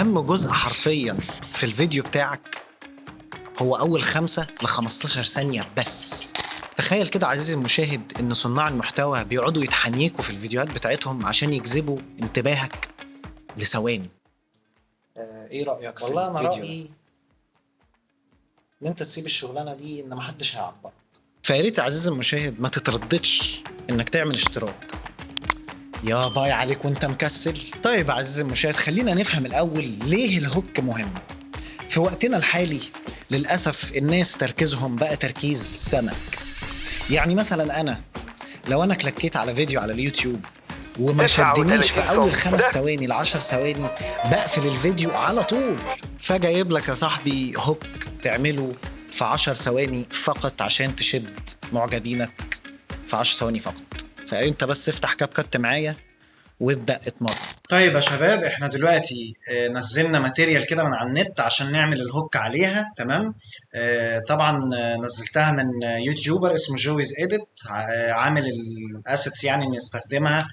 أهم جزء حرفيا في الفيديو بتاعك هو أول 5 ل 15 ثانية بس. تخيل كده عزيزي المشاهد إن صناع المحتوى بيقعدوا يتحنيكوا في الفيديوهات بتاعتهم عشان يجذبوا انتباهك لثواني. إيه رأيك والله في انا الفيديو ده؟ رايي ان انت تسيب الشغلانه دي، ان محدش هيعبرك. فيا ريت يا عزيزي المشاهد ما تترددش إنك تعمل اشتراك. يا باي عليك وانت مكسل. طيب يا عزيزي المشاهد، خلينا نفهم الأول ليه الهوك مهم. في وقتنا الحالي للأسف الناس تركيزهم بقى تركيز سمك. يعني مثلا أنا لو أنا كلكيت على فيديو على اليوتيوب وما شدنيش في أول 5 ثواني ل 10 ثواني بقفل الفيديو على طول. فجايب لك يا صاحبي هوك تعمله في 10 ثواني فقط عشان تشد معجبينك في 10 ثواني فقط. فأنت بس افتح كاب كات معايا وابدأ اتمرن. طيب يا شباب، احنا دلوقتي نزلنا ماتيريال كده من على النت عشان نعمل الهوك عليها. تمام. طبعا نزلتها من يوتيوبر اسمه جويز اديت، عامل الاسيتس يعني ان يستخدمها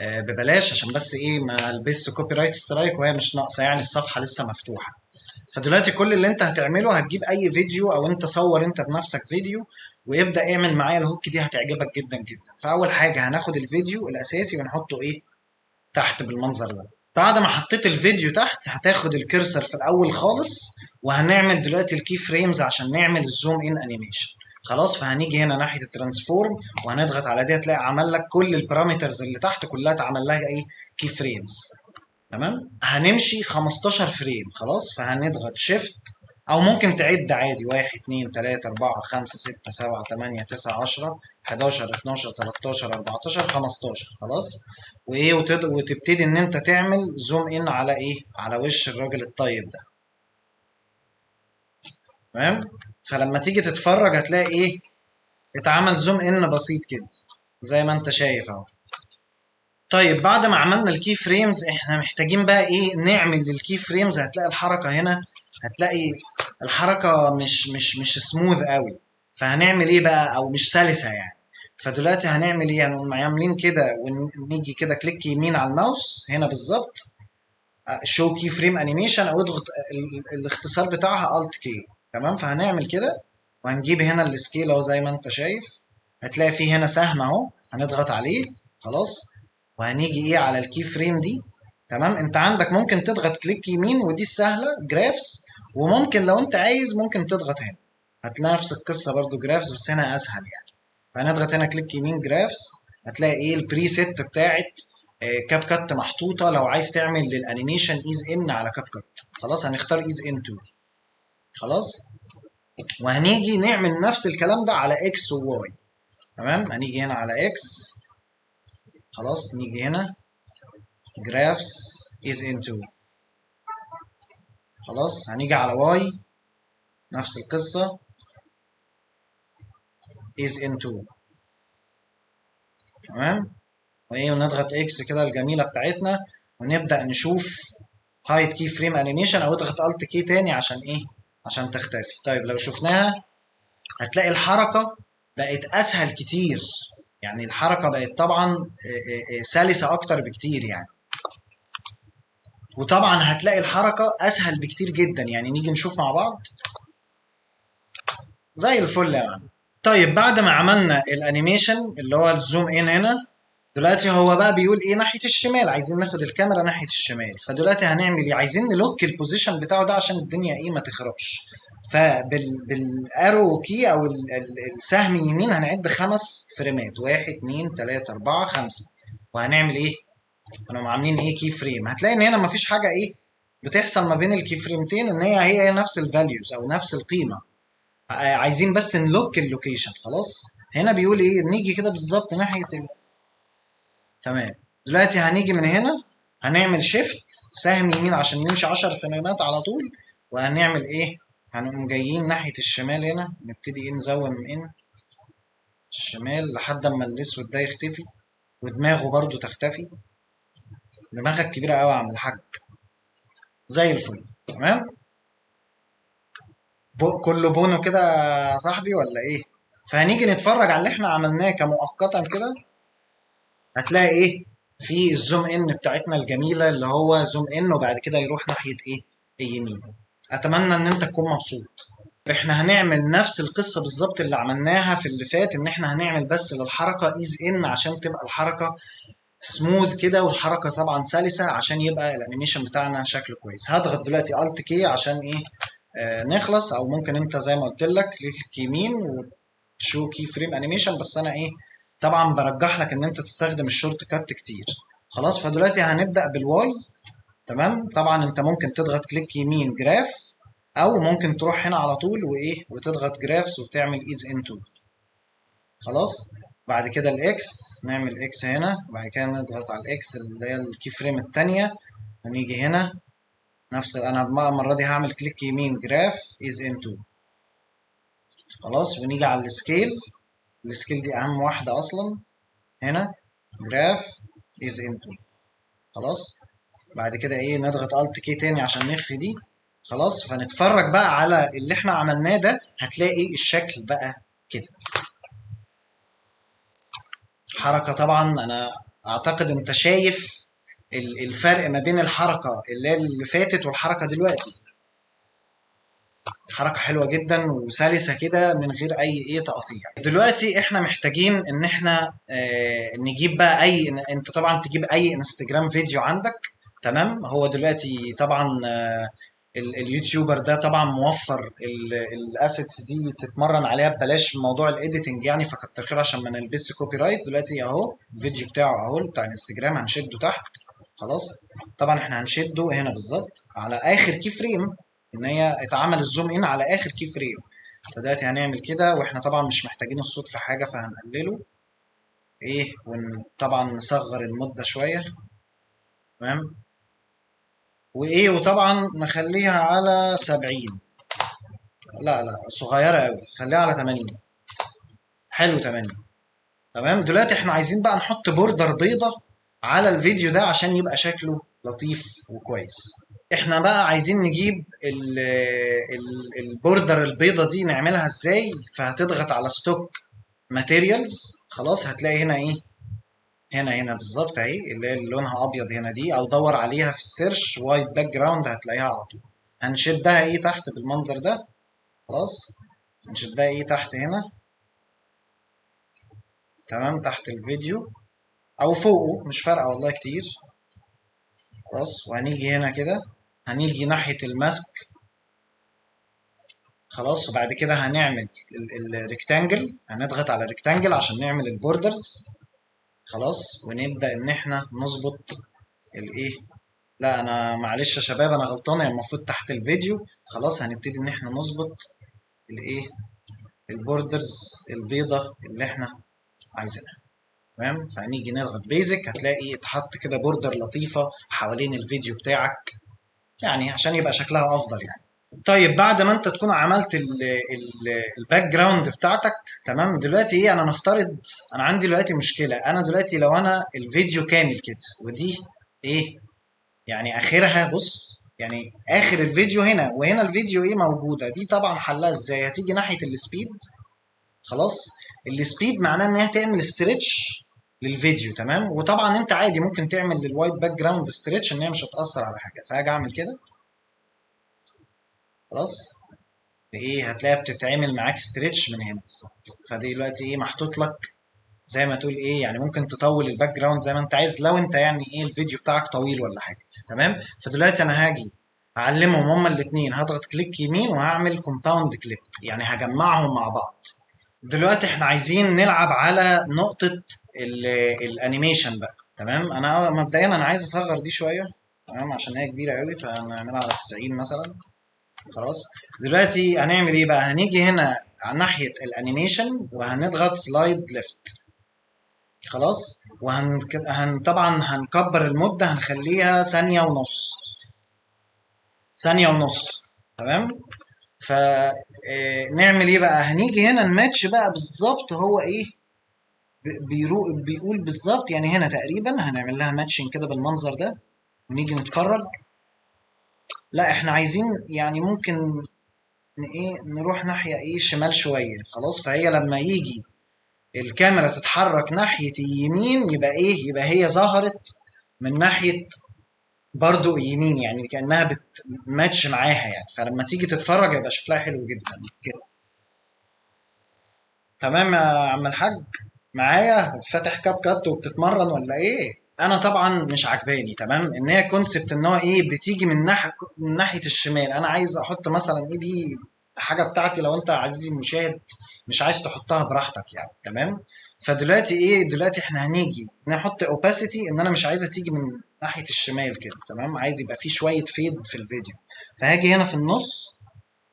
ببلاش، عشان بس ايه ما البسش كوبي رايت سترايك، وهي مش ناقصه يعني، الصفحه لسه مفتوحه. فدلوقتي كل اللي انت هتعمله هتجيب اي فيديو، او انت صور انت بنفسك فيديو ويبدا اعمل معايا الهوك دي، هتعجبك جدا جدا. فاول حاجه هناخد الفيديو الاساسي ونحطه ايه تحت بالمنظر ده. بعد ما حطيت الفيديو تحت هتاخد الكرسر في الاول خالص، وهنعمل دلوقتي الكي فريمز عشان نعمل الزوم ان انيميشن. خلاص، فهنيجي هنا ناحيه الترانسفورم وهنضغط على دي، هتلاقي عمل لك كل البارامترز اللي تحت كلها اتعمل لها ايه كي فريمز. تمام. هنمشي 15 فريم. خلاص، فهنضغط شيفت، او ممكن تعد عادي 1 2 3 4 5 6 7 8 9 10 11 12 13 14 15. خلاص، وايه وتبتدي ان انت تعمل زوم ان على ايه على وش الراجل الطيب ده. تمام. فلما تيجي تتفرج هتلاقي ايه اتعمل زوم ان بسيط كده زي ما انت شايف اهو. طيب بعد ما عملنا الكي فريمز احنا محتاجين بقى ايه نعمل للكي فريمز. هتلاقي الحركة هنا، هتلاقي الحركة مش سموث قوي. فهنعمل ايه بقى، او مش سلسة يعني. فدلوقتي هنعمل ايه، هنقوم عاملين كده ونيجي كده كليك يمين على الماوس هنا بالظبط، شو كي فريم انيميشن، او اضغط الاختصار بتاعها الت كي. تمام. فهنعمل كده وهنجيب هنا السكيل اهو زي ما انت شايف، هتلاقي فيه هنا سهم اهو، هنضغط عليه. خلاص، وهنيجي ايه على الكي فريم دي. تمام. انت عندك ممكن تضغط كليك يمين ودي السهله جرافس، وممكن لو انت عايز ممكن تضغط هنا، هتلاقي نفس القصه برضو جرافس، بس هنا اسهل يعني. فهنضغط هنا كليك يمين جرافس، هتلاقي ايه البريسيت بتاعت كاب كات محطوطه لو عايز تعمل للانيميشن ايز ان على كاب كات. خلاص، هنختار ايز ان 2. خلاص، وهنيجي نعمل نفس الكلام ده على اكس وواي. تمام. هنيجي هنا على اكس. خلاص، نيجي هنا graphs is into. خلاص، هنيجي على y نفس القصة is into. تمام. وايه ونضغط x كده الجميلة بتاعتنا، ونبدأ نشوف hide key frame animation، او اضغط alt key تاني عشان ايه عشان تختفي. طيب لو شفناها هتلاقي الحركة بقت اسهل كتير، يعني الحركة بقت طبعا سلسة اكتر بكتير يعني. وطبعا هتلاقي الحركة اسهل بكتير جدا يعني. نيجي نشوف مع بعض زي الفل يا معلم. طيب بعد ما عملنا الانيميشن اللي هو الزوم ان هنا، دلوقتي هو بقى بيقول ايه ناحية الشمال، عايزين ناخد الكاميرا ناحية الشمال. فدلوقتي هنعمل ايه، عايزين نلوك البوزيشن بتاعه ده عشان الدنيا ايه ما تخربش. بالارو كي او السهم يمين هنعد 5 فريمات، 1 2 3 4 5. وهنعمل ايه، كانوا عاملين ايه كي فريم. هتلاقي ان هنا مفيش حاجة ايه بتحصل ما بين الكي فريمتين، ان هي نفس الفاليوز او نفس القيمة. عايزين بس نلوك اللوكيشن. خلاص، هنا بيقول ايه نيجي كده بالظبط ناحية تمام. دلوقتي هنيجي من هنا هنعمل شيفت سهم يمين عشان نمشي 10 فريمات على طول. وهنعمل ايه، هنقوم جايين ناحية الشمال هنا، نبتدي ايه نزوم من الشمال لحد اما الاسود ده يختفي ودماغه برضو تختفي. دماغك كبيرة قوي يا عم الحاج، زي الفل. تمام. كله بونو كده يا صاحبي ولا ايه؟ فهنيجي نتفرج على اللي احنا عملناه كمؤقتا كده. هتلاقي ايه في الزوم ان بتاعتنا الجميله اللي هو زوم ان وبعد كده يروح ناحيه ايه؟ اليمين. اتمنى ان انت تكون مبسوط. احنا هنعمل نفس القصه بالظبط اللي عملناها في اللي فات، ان احنا هنعمل بس للحركه ايز ان عشان تبقى الحركه سموث كده، والحركه طبعا سلسه عشان يبقى الانيميشن بتاعنا شكله كويس. هضغط دلوقتي الت كي عشان ايه؟ نخلص. او ممكن انت زي ما قلت لك كليك يمين وتشو كي فريم انيميشن، بس انا ايه، طبعا برجح لك ان انت تستخدم الشورت كات كتير. خلاص، فدلوقتي هنبدأ بالواي. تمام، طبعا انت ممكن تضغط كليك يمين جراف، او ممكن تروح هنا على طول وايه وتضغط جرافس وتعمل ايز انتو. خلاص، بعد كده الاكس، نعمل اكس هنا، بعد كده نضغط على الاكس اللي هي الكي فريم التانية، ونيجي هنا نفس، انا بقى المرة دي هعمل كليك يمين جراف ايز انتو. خلاص، ونيجي على السكيل. السكيل دي اهم واحدة اصلا. هنا جراف از انتو. خلاص، بعد كده ايه نضغط الت كي تاني عشان نخفي دي. خلاص، فنتفرج بقى على اللي احنا عملناه ده، هتلاقي الشكل بقى كده. حركة طبعا انا اعتقد انت شايف الفرق ما بين الحركة اللي فاتت والحركة دلوقتي. حركة حلوة جدا وسلسة كده من غير اي تقطيع. دلوقتي احنا محتاجين ان احنا نجيب بقى انت طبعا تجيب اي انستجرام فيديو عندك. تمام، هو دلوقتي طبعا اليوتيوبر ده طبعا موفر الاسيتس دي تتمرن عليها ببلاش، موضوع الايديتنج يعني، فكتر خير عشان ما نلبسش كوبي رايت. دلوقتي اهو الفيديو بتاعه اهو بتاع الانستجرام، هنشده تحت. خلاص، طبعا احنا هنشده هنا بالظبط على اخر كي فريم، ان هي اتعمل الزوم ان على اخر كي فريم. فدلوقتي هنعمل كده، واحنا طبعا مش محتاجين الصوت في حاجه فهنقلله ايه، وطبعا نصغر المده شويه. تمام، وايه، وطبعا نخليها على 70. لا لا، صغيره قوي، خليها على 80. حلو، 80. تمام، دلوقتي احنا عايزين بقى نحط بوردر بيضه على الفيديو ده عشان يبقى شكله لطيف وكويس. احنا بقى عايزين نجيب البوردر البيضة دي نعملها ازاي؟ فهتضغط على ستوك ماتيريالز. خلاص، هتلاقي هنا ايه، هنا بالظبط اهي اللي هي لونها ابيض هنا دي، او دور عليها في السيرش وايت باك جراوند هتلاقيها على طول. هنشدها ايه تحت بالمنظر ده. خلاص، هنشدها ايه تحت هنا. تمام، تحت الفيديو او فوقه مش فارقة والله كتير. خلاص، وهنيجي هنا كده، هنيجي ناحية الماسك. خلاص، وبعد كده هنعمل الريكتانجل، هنضغط على ريكتانجل عشان نعمل البوردرز. خلاص، ونبدأ ان احنا نظبط الايه. لا انا معلش يا شباب، انا غلطان، هي المفروض تحت الفيديو. خلاص، هنبتدي ان احنا نظبط الايه، البوردرز البيضة اللي احنا عايزينها. تمام، فهنيجي نضغط بيزك، هتلاقي اتحط كده بوردر لطيفة حوالين الفيديو بتاعك، يعني عشان يبقى شكلها افضل يعني. طيب، بعد ما انت تكون عملت الباك جراوند بتاعتك. تمام، دلوقتي ايه، انا نفترض انا عندي دلوقتي مشكله. انا دلوقتي لو انا الفيديو كامل كده، ودي ايه يعني اخرها، بص يعني اخر الفيديو هنا، وهنا الفيديو ايه موجوده، دي طبعا حلها ازاي؟ هتيجي ناحيه السبيد. خلاص، السبيد معناه ان هي تعمل ستريتش للفيديو. تمام، وطبعا انت عادي ممكن تعمل للوايت باك جراوند ستريتش ان هي مش هتاثر على حاجه. فهاجي اعمل كده. خلاص، ايه، هتلاقيها بتتعمل معاك ستريتش من هنا بالظبط. فدي دلوقتي ايه محطوط لك زي ما تقول ايه، يعني ممكن تطول الباك جراوند زي ما انت عايز لو انت يعني ايه الفيديو بتاعك طويل ولا حاجه. تمام، فدلوقتي انا هاجي اعلمهم هما الاثنين، هضغط كليك يمين وهعمل كومباوند كليب، يعني هجمعهم مع بعض. دلوقتي احنا عايزين نلعب على نقطه الانيميشن بقى. تمام، انا مبدئيا انا عايز اصغر دي شويه. تمام، عشان هي كبيره قوي، فهنعملها على 90 مثلا. خلاص، دلوقتي هنعمل ايه بقى؟ هنيجي هنا على ناحية الانيميشن وهنضغط سلايد ليفت. خلاص، طبعا هنكبر المدة، هنخليها ثانية ونص. ثانية ونص. تمام، فنعمل ايه بقى؟ هنيجي هنا نماتش بقى بالظبط هو ايه بيقول بالظبط، يعني هنا تقريبا هنعمل لها ماتشنج كده بالمنظر ده، ونيجي نتفرج. لا احنا عايزين يعني ممكن ايه نروح ناحية ايه شمال شوية. خلاص، فهي لما يجي الكاميرا تتحرك ناحية اليمين يبقى ايه؟ يبقى هي ظهرت من ناحية برضو يمين، يعني كأنها بتماتش معاها يعني، فلما تيجي تتفرج يبقى شكلها حلو جدا كده. تمام يا عم الحاج؟ معايا فاتح كاب كات وبتتمرن ولا ايه؟ انا طبعا مش عجباني تمام ان هي كونسبت ان هو ايه بتيجي من ناحيه الشمال. انا عايز احط مثلا ايدي حاجه بتاعتي، لو انت عزيزي المشاهد مش عايز تحطها براحتك يعني تمام. فدلوقتي ايه؟ دلوقتي احنا هنيجي نحط اوباسيتي ان انا مش عايزها تيجي من ناحيه الشمال كده تمام، عايز يبقى في شويه فيد في الفيديو. فهاجي هنا في النص،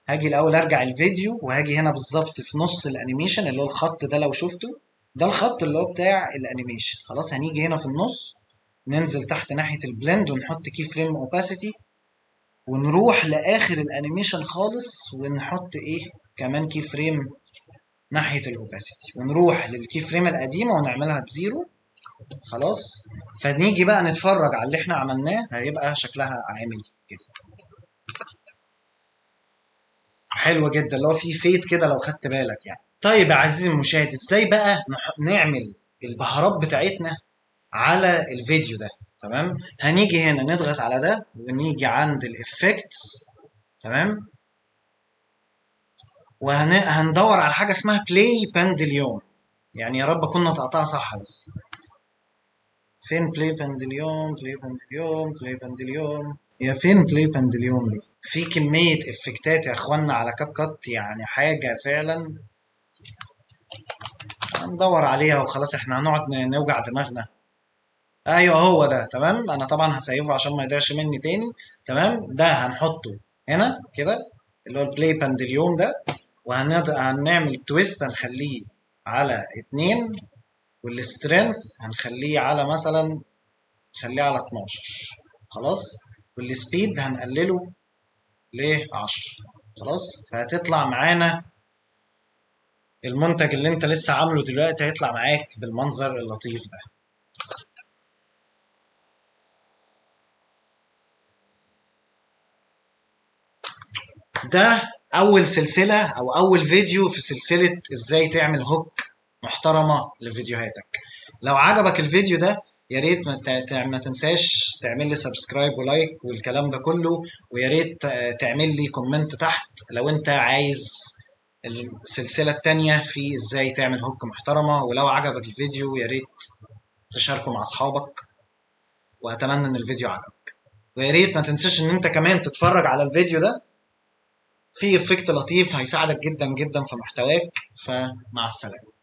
هاجي الاول ارجع الفيديو وهاجي هنا بالظبط في نص الانيميشن اللي هو الخط ده لو شفته، ده الخط اللي هو بتاع الانيميشن. خلاص هنيجي هنا في النص، ننزل تحت ناحية البلند ونحط كي فريم اوباسيتي، ونروح لاخر الانيميشن خالص ونحط ايه كمان كي فريم ناحية الاوباسيتي، ونروح للكي فريم القديمة ونعملها بزيرو. خلاص، فنيجي بقى نتفرج على اللي احنا عملناه هيبقى شكلها عامل كده حلو جدا، اللي هو فيه فيت كده لو خدت بالك يعني. طيب يا عزيزي المشاهد، ازاي بقى نعمل البهارات بتاعتنا على الفيديو ده؟ تمام، هنيجي هنا نضغط على ده ونيجي عند الافكتس تمام، وهندور على حاجه اسمها بلاي باندليون. يعني يا رب اكون نطقتها صح، بس فين بلاي باندليون؟ بلاي باندليون، بلاي باندليون، هي فين بلاي باندليون دي؟ في كميه افكتات يا اخوانا على كاب كات، يعني حاجه فعلا ندور عليها وخلاص. احنا هنقعد نوجع دماغنا؟ ايوه هو ده تمام. انا طبعا هسيفه عشان ما يضيعش مني تاني تمام. ده هنحطه هنا كده اللي هو البلاي باندليوم ده، وهنعمل تويست هنخليه على 2، والسترينث هنخليه على مثلا، خليه على 12. خلاص، والسبيد هنقلله ل 10. خلاص، فهتطلع معانا المنتج اللي انت لسه عامله دلوقتي، هيطلع معاك بالمنظر اللطيف ده. ده اول سلسلة او اول فيديو في سلسلة ازاي تعمل هوك محترمة لفيديوهاتك. لو عجبك الفيديو ده يا ريت ما تنساش تعمل لي سبسكرايب ولايك والكلام ده كله، ويا ريت تعمل لي كومنت تحت لو انت عايز السلسلة التانية في ازاي تعمل هوك محترمة. ولو عجبك الفيديو يا ريت تشاركه مع اصحابك، واتمنى ان الفيديو عجبك. ويا ريت ما تنساش ان انت كمان تتفرج على الفيديو ده، في افكت لطيف هيساعدك جدا جدا في محتواك. فمع السلامة.